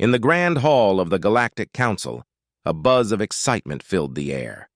In the grand hall of the Galactic Council, a buzz of excitement filled the air.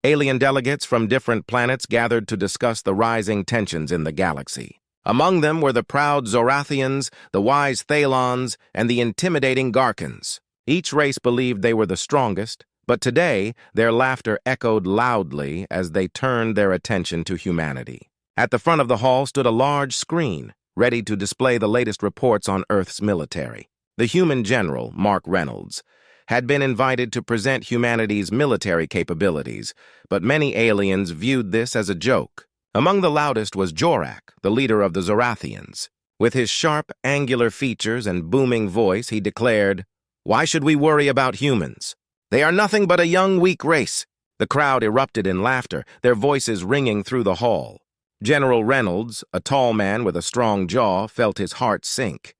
Alien delegates from different planets gathered to discuss the rising tensions in the galaxy. Among them were the proud Zorathians, the wise Thalons, and the intimidating Garkans. Each race believed they were the strongest, but today their laughter echoed loudly as they turned their attention to humanity. At the front of the hall stood a large screen, ready to display the latest reports on Earth's military. The human general, Mark Reynolds, had been invited to present humanity's military capabilities, but many aliens viewed this as a joke. Among the loudest was Jorak, the leader of the Zorathians. With his sharp, angular features and booming voice, he declared, "Why should we worry about humans? They are nothing but a young, weak race." The crowd erupted in laughter, their voices ringing through the hall. General Reynolds, a tall man with a strong jaw, felt his heart sink.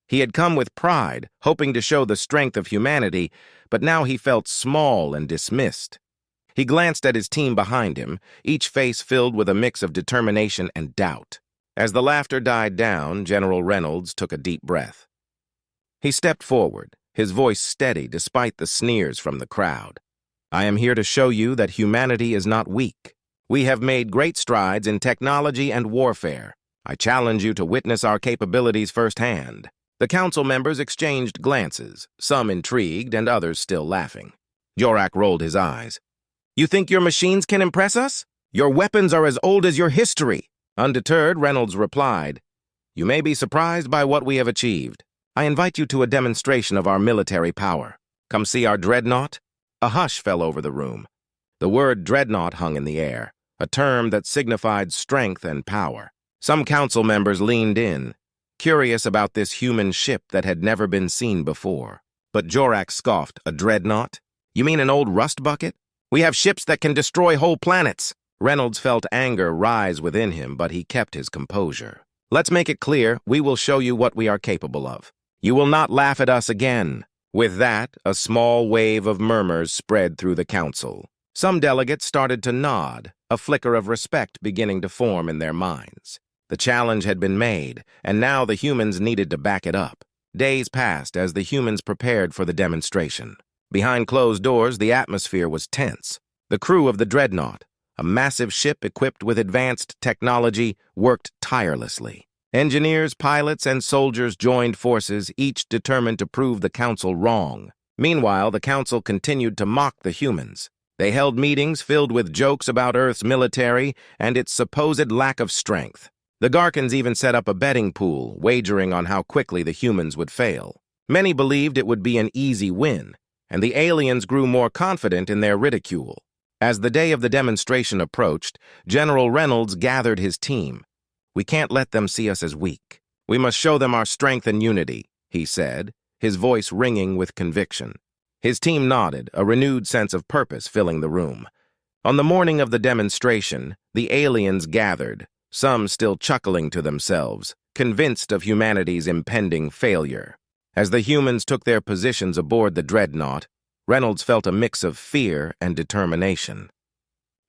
He had come with pride, hoping to show the strength of humanity, but now he felt small and dismissed. He glanced at his team behind him, each face filled with a mix of determination and doubt. As the laughter died down, General Reynolds took a deep breath. He stepped forward, his voice steady despite the sneers from the crowd. "I am here to show you that humanity is not weak. We have made great strides in technology and warfare. I challenge you to witness our capabilities firsthand." The council members exchanged glances, some intrigued and others still laughing. Jorak rolled his eyes. "You think your machines can impress us? Your weapons are as old as your history." Undeterred, Reynolds replied, "You may be surprised by what we have achieved. I invite you to a demonstration of our military power. Come see our Dreadnought." A hush fell over the room. The word Dreadnought hung in the air, a term that signified strength and power. Some council members leaned in, curious about this human ship that had never been seen before. But Jorak scoffed, "A Dreadnought? You mean an old rust bucket? We have ships that can destroy whole planets." Reynolds felt anger rise within him, but he kept his composure. "Let's make it clear, we will show you what we are capable of. You will not laugh at us again." With that, a small wave of murmurs spread through the council. Some delegates started to nod, a flicker of respect beginning to form in their minds. The challenge had been made, and now the humans needed to back it up. Days passed as the humans prepared for the demonstration. Behind closed doors, the atmosphere was tense. The crew of the Dreadnought, a massive ship equipped with advanced technology, worked tirelessly. Engineers, pilots, and soldiers joined forces, each determined to prove the council wrong. Meanwhile, the council continued to mock the humans. They held meetings filled with jokes about Earth's military and its supposed lack of strength. The Garkans even set up a betting pool, wagering on how quickly the humans would fail. Many believed it would be an easy win, and the aliens grew more confident in their ridicule. As the day of the demonstration approached, General Reynolds gathered his team. "We can't let them see us as weak. We must show them our strength and unity," he said, his voice ringing with conviction. His team nodded, a renewed sense of purpose filling the room. On the morning of the demonstration, the aliens gathered, some still chuckling to themselves, convinced of humanity's impending failure. As the humans took their positions aboard the Dreadnought, Reynolds felt a mix of fear and determination.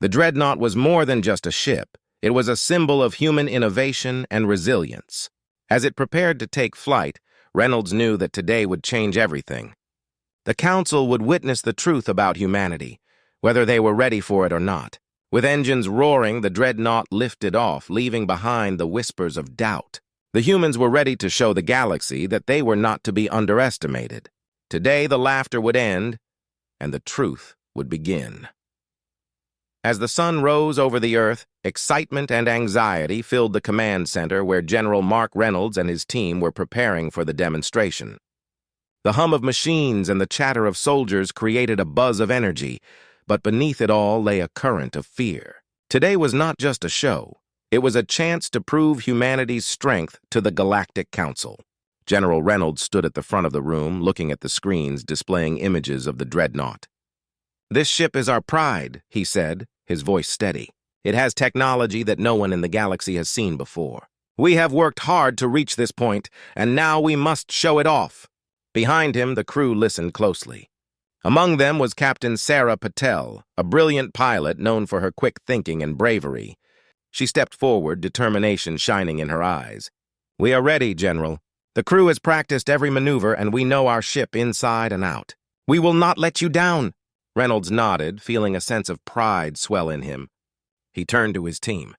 The Dreadnought was more than just a ship. It was a symbol of human innovation and resilience. As it prepared to take flight, Reynolds knew that today would change everything. The council would witness the truth about humanity, whether they were ready for it or not. With engines roaring, the Dreadnought lifted off, leaving behind the whispers of doubt. The humans were ready to show the galaxy that they were not to be underestimated. Today, the laughter would end, and the truth would begin. As the sun rose over the Earth, excitement and anxiety filled the command center where General Mark Reynolds and his team were preparing for the demonstration. The hum of machines and the chatter of soldiers created a buzz of energy, but beneath it all lay a current of fear. Today was not just a show. It was a chance to prove humanity's strength to the Galactic Council. General Reynolds stood at the front of the room, looking at the screens displaying images of the Dreadnought. "This ship is our pride," he said, his voice steady. "It has technology that no one in the galaxy has seen before. We have worked hard to reach this point, and now we must show it off." Behind him, the crew listened closely. Among them was Captain Sarah Patel, a brilliant pilot known for her quick thinking and bravery. She stepped forward, determination shining in her eyes. "We are ready, General. The crew has practiced every maneuver, and we know our ship inside and out. We will not let you down. Reynolds nodded, feeling a sense of pride swell in him. He turned to his team.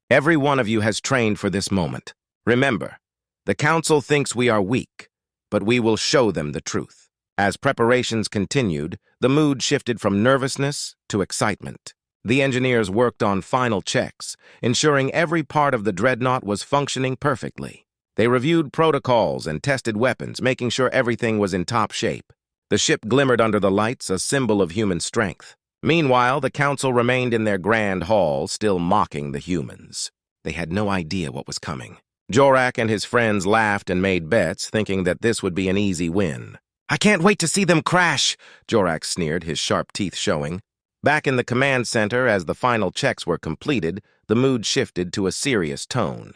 Every one of you has trained for this moment. Remember, the Council thinks we are weak, but we will show them the truth. As preparations continued, the mood shifted from nervousness to excitement. The engineers worked on final checks, ensuring every part of the Dreadnought was functioning perfectly. They reviewed protocols and tested weapons, making sure everything was in top shape. The ship glimmered under the lights, a symbol of human strength. Meanwhile, the Council remained in their grand hall, still mocking the humans. They had no idea what was coming. Jorak and his friends laughed and made bets, thinking that this would be an easy win. "I can't wait to see them crash," Jorak sneered, his sharp teeth showing. Back in the command center, as the final checks were completed, the mood shifted to a serious tone.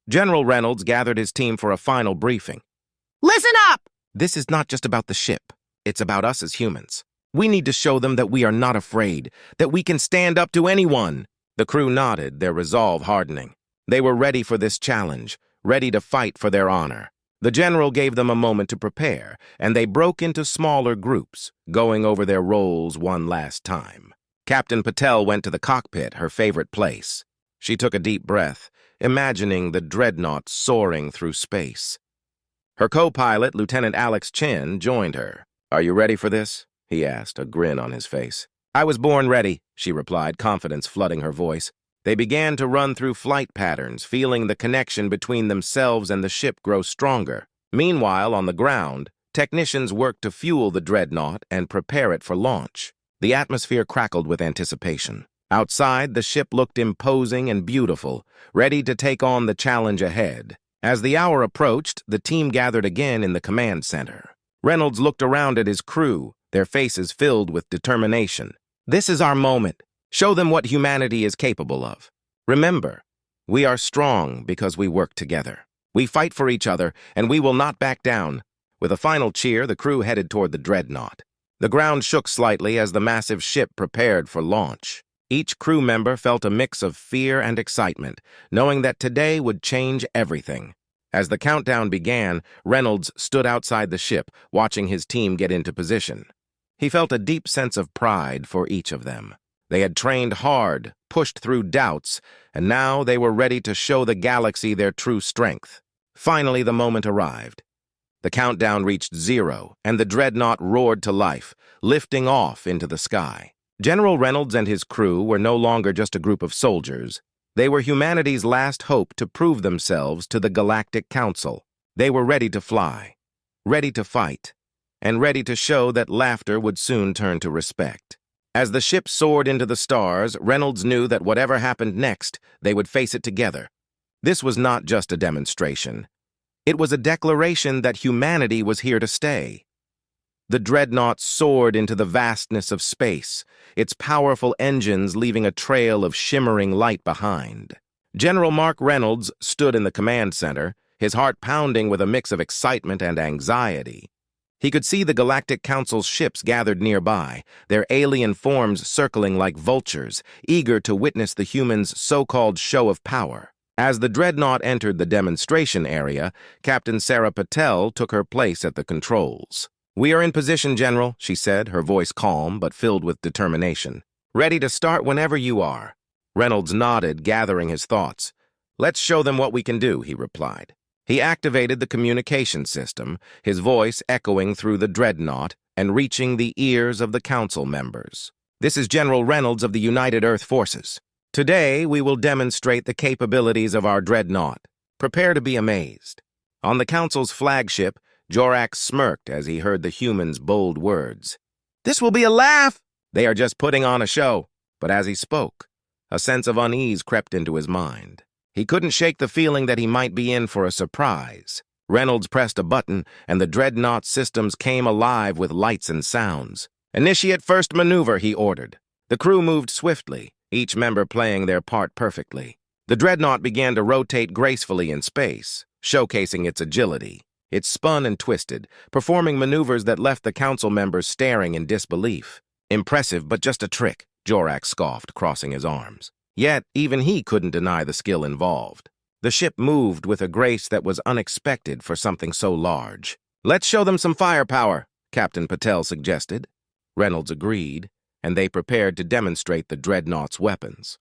General Reynolds gathered his team for a final briefing. Listen up! This is not just about the ship. It's about us as humans. We need to show them that we are not afraid, that we can stand up to anyone. The crew nodded, their resolve hardening. They were ready for this challenge, ready to fight for their honor. The general gave them a moment to prepare, and they broke into smaller groups, going over their roles one last time. Captain Patel went to the cockpit, her favorite place. She took a deep breath, imagining the Dreadnought soaring through space. Her co-pilot, Lieutenant Alex Chen, joined her. "Are you ready for this?" he asked, a grin on his face. "I was born ready," she replied, confidence flooding her voice. They began to run through flight patterns, feeling the connection between themselves and the ship grow stronger. Meanwhile, on the ground, technicians worked to fuel the Dreadnought and prepare it for launch. The atmosphere crackled with anticipation. Outside, the ship looked imposing and beautiful, ready to take on the challenge ahead. As the hour approached, the team gathered again in the command center. Reynolds looked around at his crew, their faces filled with determination. "This is our moment. Show them what humanity is capable of. Remember, we are strong because we work together. We fight for each other, and we will not back down." With a final cheer, the crew headed toward the Dreadnought. The ground shook slightly as the massive ship prepared for launch. Each crew member felt a mix of fear and excitement, knowing that today would change everything. As the countdown began, Reynolds stood outside the ship, watching his team get into position. He felt a deep sense of pride for each of them. They had trained hard, pushed through doubts, and now they were ready to show the galaxy their true strength. Finally, the moment arrived. The countdown reached 0, and the Dreadnought roared to life, lifting off into the sky. General Reynolds and his crew were no longer just a group of soldiers. They were humanity's last hope to prove themselves to the Galactic Council. They were ready to fly, ready to fight, and ready to show that laughter would soon turn to respect. As the ship soared into the stars, Reynolds knew that whatever happened next, they would face it together. This was not just a demonstration. It was a declaration that humanity was here to stay. The Dreadnought soared into the vastness of space, its powerful engines leaving a trail of shimmering light behind. General Mark Reynolds stood in the command center, his heart pounding with a mix of excitement and anxiety. He could see the Galactic Council's ships gathered nearby, their alien forms circling like vultures, eager to witness the humans' so-called show of power. As the Dreadnought entered the demonstration area, Captain Sarah Patel took her place at the controls. "We are in position, General," she said, her voice calm but filled with determination. "Ready to start whenever you are." Reynolds nodded, gathering his thoughts. "Let's show them what we can do," he replied. He activated the communication system, his voice echoing through the Dreadnought and reaching the ears of the Council members. "This is General Reynolds of the United Earth Forces. Today, we will demonstrate the capabilities of our Dreadnought. Prepare to be amazed." On the Council's flagship, Jorak smirked as he heard the humans' bold words. "This will be a laugh!" "They are just putting on a show." But as he spoke, a sense of unease crept into his mind. He couldn't shake the feeling that he might be in for a surprise. Reynolds pressed a button, and the Dreadnought systems came alive with lights and sounds. "Initiate first maneuver," he ordered. The crew moved swiftly, each member playing their part perfectly. The Dreadnought began to rotate gracefully in space, showcasing its agility. It spun and twisted, performing maneuvers that left the Council members staring in disbelief. "Impressive, but just a trick," Jorak scoffed, crossing his arms. Yet, even he couldn't deny the skill involved. The ship moved with a grace that was unexpected for something so large. "Let's show them some firepower," Captain Patel suggested. Reynolds agreed, and they prepared to demonstrate the Dreadnought's weapons.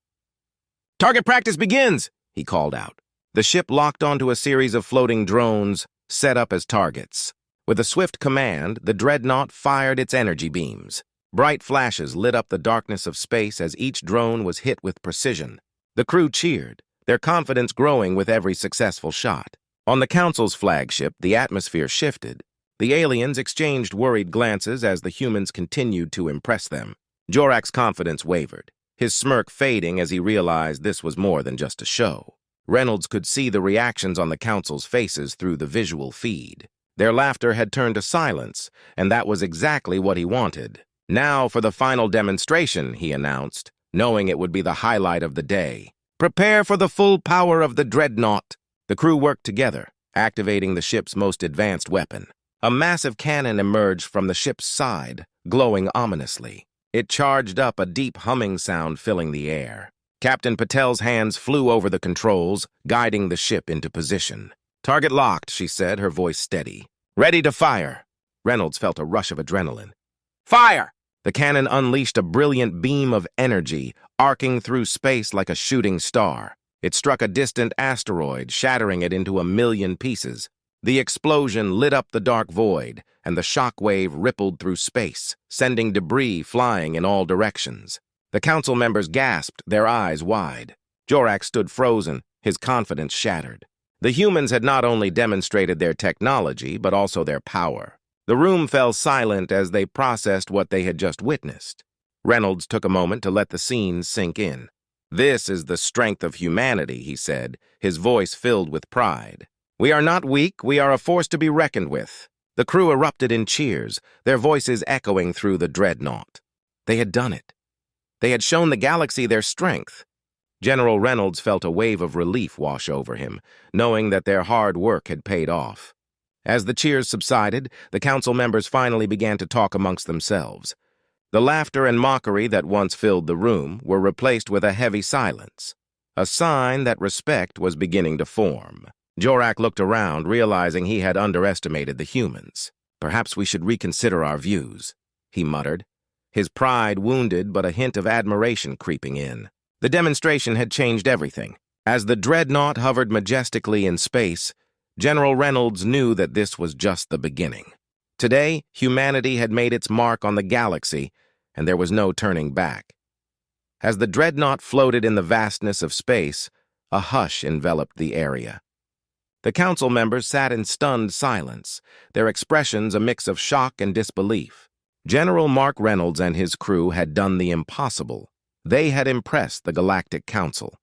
"Target practice begins," he called out. The ship locked onto a series of floating drones set up as targets. With a swift command, the Dreadnought fired its energy beams. Bright flashes lit up the darkness of space as each drone was hit with precision. The crew cheered, their confidence growing with every successful shot. On the Council's flagship, the atmosphere shifted. The aliens exchanged worried glances as the humans continued to impress them. Jorak's confidence wavered, his smirk fading as he realized this was more than just a show. Reynolds could see the reactions on the Council's faces through the visual feed. Their laughter had turned to silence, and that was exactly what he wanted. "Now for the final demonstration," he announced, knowing it would be the highlight of the day. "Prepare for the full power of the Dreadnought." The crew worked together, activating the ship's most advanced weapon. A massive cannon emerged from the ship's side, glowing ominously. It charged up, a deep humming sound filling the air. Captain Patel's hands flew over the controls, guiding the ship into position. "Target locked," she said, her voice steady. "Ready to fire." Reynolds felt a rush of adrenaline. "Fire!" The cannon unleashed a brilliant beam of energy, arcing through space like a shooting star. It struck a distant asteroid, shattering it into 1,000,000 pieces. The explosion lit up the dark void, and the shock wave rippled through space, sending debris flying in all directions. The council members gasped, their eyes wide. Jorak stood frozen, his confidence shattered. The humans had not only demonstrated their technology, but also their power. The room fell silent as they processed what they had just witnessed. Reynolds took a moment to let the scene sink in. "This is the strength of humanity," he said, his voice filled with pride. "We are not weak, we are a force to be reckoned with." The crew erupted in cheers, their voices echoing through the Dreadnought. They had done it. They had shown the galaxy their strength. General Reynolds felt a wave of relief wash over him, knowing that their hard work had paid off. As the cheers subsided, the council members finally began to talk amongst themselves. The laughter and mockery that once filled the room were replaced with a heavy silence, a sign that respect was beginning to form. Jorak looked around, realizing he had underestimated the humans. "Perhaps we should reconsider our views," he muttered, his pride wounded but a hint of admiration creeping in. The demonstration had changed everything. As the Dreadnought hovered majestically in space, General Reynolds knew that this was just the beginning. Today, humanity had made its mark on the galaxy, and there was no turning back. As the Dreadnought floated in the vastness of space, a hush enveloped the area. The council members sat in stunned silence, their expressions a mix of shock and disbelief. General Mark Reynolds and his crew had done the impossible. They had impressed the Galactic Council.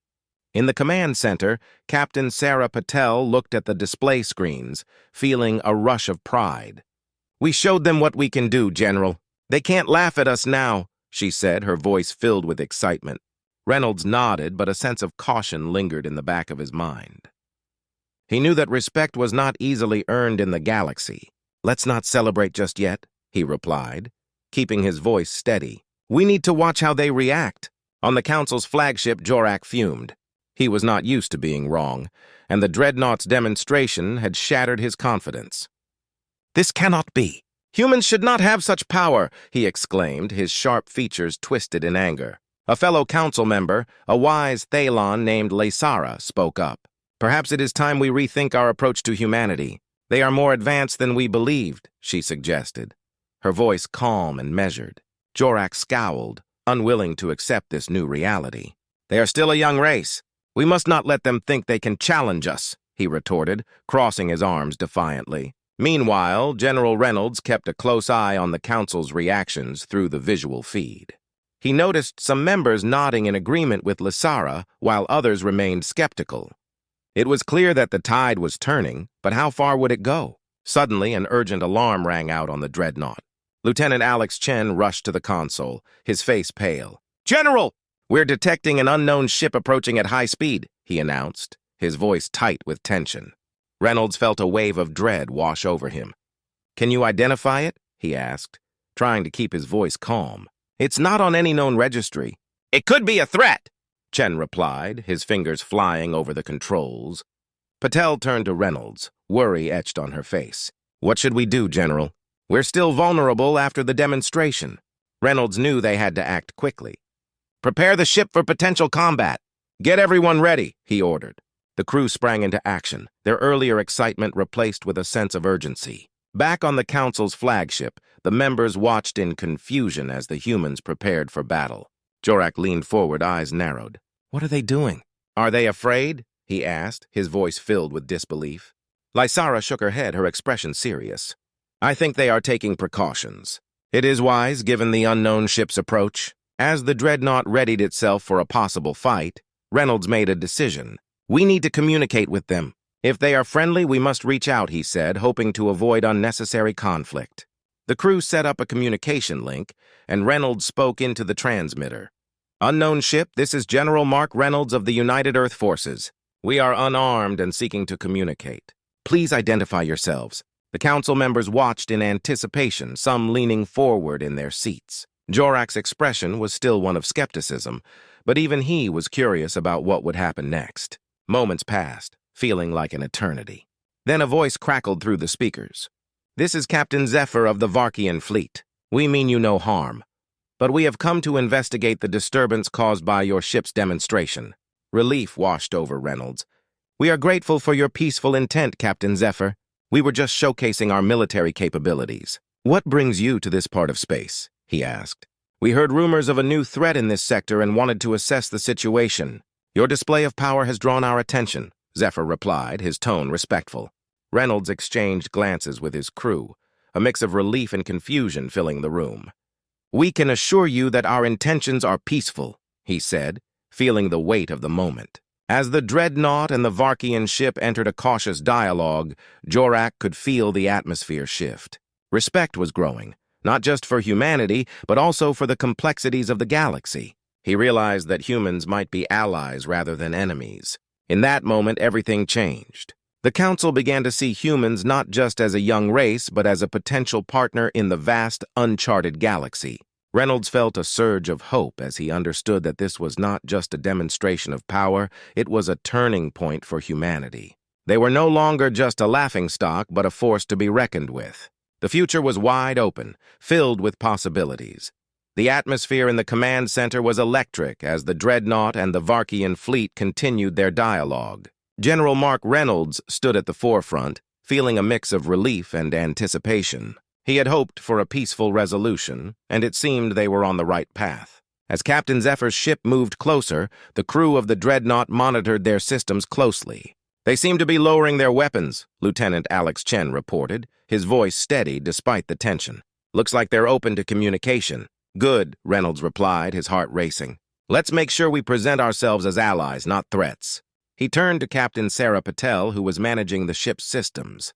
In the command center, Captain Sarah Patel looked at the display screens, feeling a rush of pride. "We showed them what we can do, General. They can't laugh at us now," she said, her voice filled with excitement. Reynolds nodded, but a sense of caution lingered in the back of his mind. He knew that respect was not easily earned in the galaxy. "Let's not celebrate just yet," he replied, keeping his voice steady. "We need to watch how they react." On the Council's flagship, Jorak fumed. He was not used to being wrong, and the Dreadnought's demonstration had shattered his confidence. "This cannot be. Humans should not have such power," he exclaimed, his sharp features twisted in anger. A fellow council member, a wise Thalon named Laysara, spoke up. "Perhaps it is time we rethink our approach to humanity. They are more advanced than we believed," she suggested, her voice calm and measured. Jorak scowled, unwilling to accept this new reality. "They are still a young race. We must not let them think they can challenge us," he retorted, crossing his arms defiantly. Meanwhile, General Reynolds kept a close eye on the council's reactions through the visual feed. He noticed some members nodding in agreement with Laysara, while others remained skeptical. It was clear that the tide was turning, but how far would it go? Suddenly, an urgent alarm rang out on the Dreadnought. Lieutenant Alex Chen rushed to the console, his face pale. "General! We're detecting an unknown ship approaching at high speed," he announced, his voice tight with tension. Reynolds felt a wave of dread wash over him. "Can you identify it?" he asked, trying to keep his voice calm. "It's not on any known registry." "It could be a threat," Chen replied, his fingers flying over the controls. Patel turned to Reynolds, worry etched on her face. What should we do, General? We're still vulnerable after the demonstration. Reynolds knew they had to act quickly. Prepare the ship for potential combat. Get everyone ready, he ordered. The crew sprang into action, their earlier excitement replaced with a sense of urgency. Back on the Council's flagship, the members watched in confusion as the humans prepared for battle. Jorak leaned forward, eyes narrowed. What are they doing? Are they afraid? He asked, his voice filled with disbelief. Lysara shook her head, her expression serious. I think they are taking precautions. It is wise, given the unknown ship's approach. As the Dreadnought readied itself for a possible fight, Reynolds made a decision. We need to communicate with them. If they are friendly, we must reach out, he said, hoping to avoid unnecessary conflict. The crew set up a communication link, and Reynolds spoke into the transmitter. Unknown ship, this is General Mark Reynolds of the United Earth Forces. We are unarmed and seeking to communicate. Please identify yourselves. The council members watched in anticipation, some leaning forward in their seats. Jorak's expression was still one of skepticism, but even he was curious about what would happen next. Moments passed, feeling like an eternity. Then a voice crackled through the speakers. This is Captain Zephyr of the Varkian fleet. We mean you no harm, but we have come to investigate the disturbance caused by your ship's demonstration. Relief washed over Reynolds. We are grateful for your peaceful intent, Captain Zephyr. We were just showcasing our military capabilities. What brings you to this part of space? He asked. We heard rumors of a new threat in this sector and wanted to assess the situation. Your display of power has drawn our attention, Zephyr replied, his tone respectful. Reynolds exchanged glances with his crew, a mix of relief and confusion filling the room. We can assure you that our intentions are peaceful, he said, feeling the weight of the moment. As the Dreadnought and the Varkian ship entered a cautious dialogue, Jorak could feel the atmosphere shift. Respect was growing, not just for humanity, but also for the complexities of the galaxy. He realized that humans might be allies rather than enemies. In that moment, everything changed. The Council began to see humans not just as a young race, but as a potential partner in the vast, uncharted galaxy. Reynolds felt a surge of hope as he understood that this was not just a demonstration of power, it was a turning point for humanity. They were no longer just a laughingstock, but a force to be reckoned with. The future was wide open, filled with possibilities. The atmosphere in the command center was electric as the Dreadnought and the Varkian fleet continued their dialogue. General Mark Reynolds stood at the forefront, feeling a mix of relief and anticipation. He had hoped for a peaceful resolution, and it seemed they were on the right path. As Captain Zephyr's ship moved closer, the crew of the Dreadnought monitored their systems closely. They seemed to be lowering their weapons, Lieutenant Alex Chen reported, his voice steady despite the tension. Looks like they're open to communication. Good, Reynolds replied, his heart racing. Let's make sure we present ourselves as allies, not threats. He turned to Captain Sarah Patel, who was managing the ship's systems.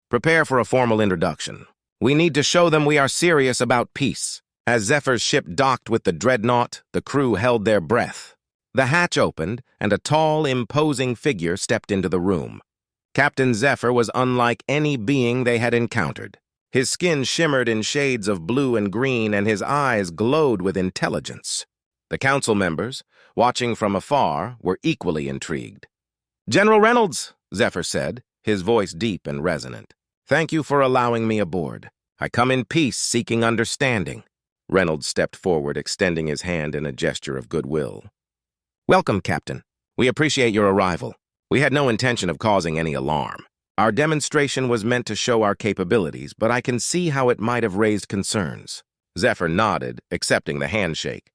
Prepare for a formal introduction. We need to show them we are serious about peace. As Zephyr's ship docked with the Dreadnought, the crew held their breath. The hatch opened, and a tall, imposing figure stepped into the room. Captain Zephyr was unlike any being they had encountered. His skin shimmered in shades of blue and green, and his eyes glowed with intelligence. The council members, watching from afar, were equally intrigued. General Reynolds, Zephyr said, his voice deep and resonant. Thank you for allowing me aboard. I come in peace, seeking understanding. Reynolds stepped forward, extending his hand in a gesture of goodwill. Welcome, Captain. We appreciate your arrival. We had no intention of causing any alarm. Our demonstration was meant to show our capabilities, but I can see how it might have raised concerns. Zephyr nodded, accepting the handshake.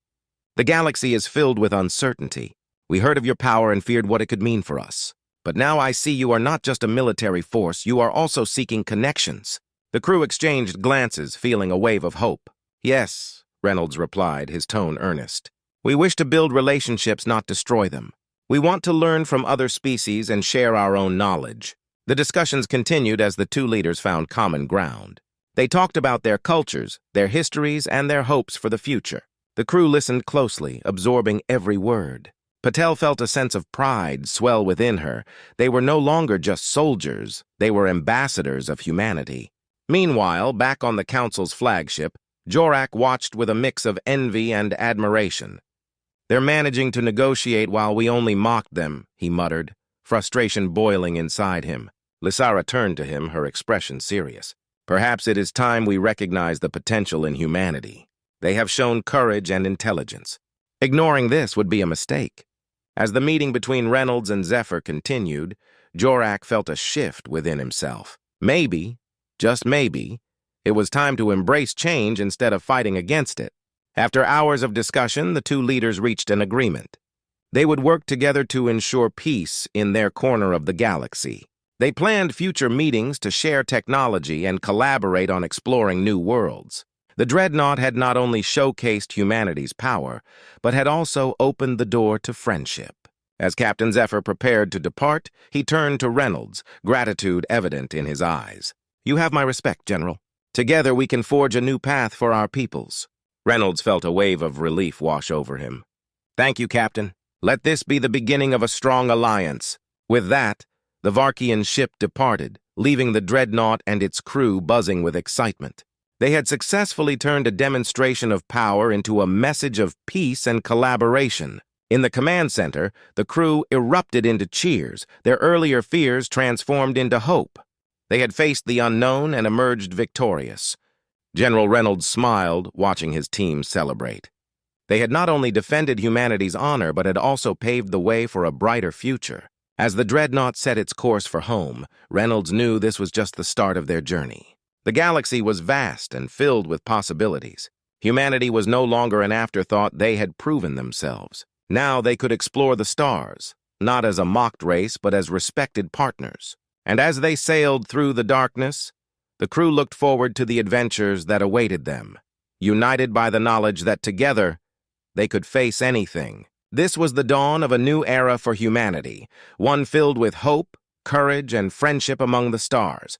The galaxy is filled with uncertainty. We heard of your power and feared what it could mean for us. But now I see you are not just a military force, you are also seeking connections. The crew exchanged glances, feeling a wave of hope. Yes, Reynolds replied, his tone earnest. We wish to build relationships, not destroy them. We want to learn from other species and share our own knowledge. The discussions continued as the two leaders found common ground. They talked about their cultures, their histories, and their hopes for the future. The crew listened closely, absorbing every word. Patel felt a sense of pride swell within her. They were no longer just soldiers, they were ambassadors of humanity. Meanwhile, back on the Council's flagship, Jorak watched with a mix of envy and admiration. They're managing to negotiate while we only mocked them, he muttered. frustration boiling inside him. Lysara turned to him, her expression serious. Perhaps it is time we recognize the potential in humanity. They have shown courage and intelligence. Ignoring this would be a mistake. As the meeting between Reynolds and Zephyr continued, Jorak felt a shift within himself. Maybe, just maybe, it was time to embrace change instead of fighting against it. After hours of discussion, the two leaders reached an agreement. They would work together to ensure peace in their corner of the galaxy. They planned future meetings to share technology and collaborate on exploring new worlds. The Dreadnought had not only showcased humanity's power, but had also opened the door to friendship. As Captain Zephyr prepared to depart, he turned to Reynolds, gratitude evident in his eyes. "You have my respect, General. Together we can forge a new path for our peoples." Reynolds felt a wave of relief wash over him. "Thank you, Captain. Let this be the beginning of a strong alliance." With that, the Varkian ship departed, leaving the Dreadnought and its crew buzzing with excitement. They had successfully turned a demonstration of power into a message of peace and collaboration. In the command center, the crew erupted into cheers, their earlier fears transformed into hope. They had faced the unknown and emerged victorious. General Reynolds smiled, watching his team celebrate. They had not only defended humanity's honor, but had also paved the way for a brighter future. As the Dreadnought set its course for home, Reynolds knew this was just the start of their journey. The galaxy was vast and filled with possibilities. Humanity was no longer an afterthought. They had proven themselves. Now they could explore the stars, not as a mocked race, but as respected partners. And as they sailed through the darkness, the crew looked forward to the adventures that awaited them, united by the knowledge that together they could face anything. This was the dawn of a new era for humanity, one filled with hope, courage, and friendship among the stars.